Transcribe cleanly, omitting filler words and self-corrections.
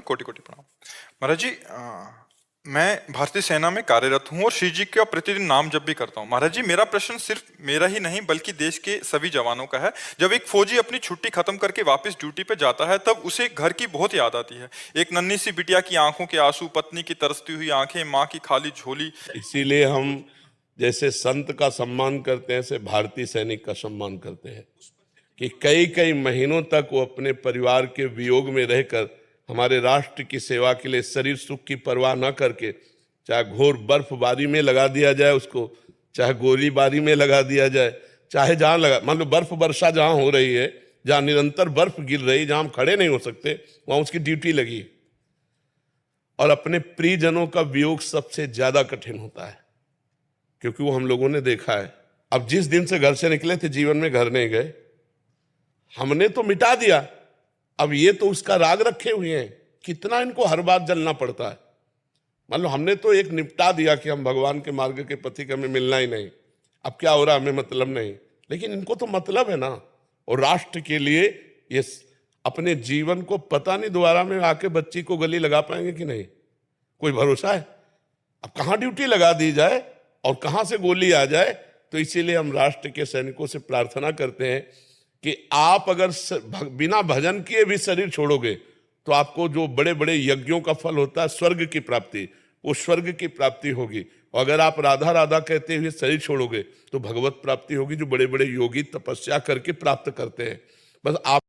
कोटि कोटि प्रणाम। महाराज जी, मैं भारतीय सेना में कार्यरत हूँ और श्री जी का प्रतिदिन नाम जप भी करता हूँ। महाराज जी, मेरा प्रश्न सिर्फ मेरा ही नहीं बल्कि देश के सभी जवानों का है। जब एक फौजी अपनी छुट्टी खत्म करके वापस ड्यूटी पे जाता है तब उसे घर की बहुत याद आती है। एक नन्ही सी बिटिया की आंखों के आंसू, पत्नी की तरसती हुई आंखें, माँ की खाली झोली। इसीलिए हम जैसे संत का सम्मान करते हैं ऐसे भारतीय सैनिक का सम्मान करते हैं कि कई कई महीनों तक वो अपने परिवार के वियोग में रहकर हमारे राष्ट्र की सेवा के लिए शरीर सुख की परवाह न करके, चाहे घोर बर्फबारी में लगा दिया जाए उसको, चाहे गोलीबारी में लगा दिया जाए, चाहे जहां लगा, मान लो बर्फ वर्षा जहां हो रही है, जहां निरंतर बर्फ गिर रही, जहां हम खड़े नहीं हो सकते, वहां उसकी ड्यूटी लगी। और अपने प्रियजनों का वियोग सबसे ज्यादा कठिन होता है, क्योंकि वो हम लोगों ने देखा है। अब जिस दिन से घर से निकले थे जीवन में घर नहीं गए, हमने तो मिटा दिया, अब ये तो उसका राग रखे हुए हैं, कितना इनको हर बार जलना पड़ता है। मान लो हमने तो एक निपटा दिया कि हम भगवान के मार्ग के पथिक, हमें मिलना ही नहीं, अब क्या हो रहा हमें मतलब नहीं, लेकिन इनको तो मतलब है ना। और राष्ट्र के लिए ये अपने जीवन को पता नहीं दोबारा में आके बच्ची को गली लगा पाएंगे कि नहीं, कोई भरोसा है। अब कहाँ ड्यूटी लगा दी जाए और कहाँ से गोली आ जाए। तो इसीलिए हम राष्ट्र के सैनिकों से प्रार्थना करते हैं कि आप अगर बिना भजन किए भी शरीर छोड़ोगे तो आपको जो बड़े बड़े यज्ञों का फल होता है स्वर्ग की प्राप्ति, वो स्वर्ग की प्राप्ति होगी। और अगर आप राधा राधा कहते हुए शरीर छोड़ोगे तो भगवत प्राप्ति होगी, जो बड़े बड़े योगी तपस्या करके प्राप्त करते हैं। बस आप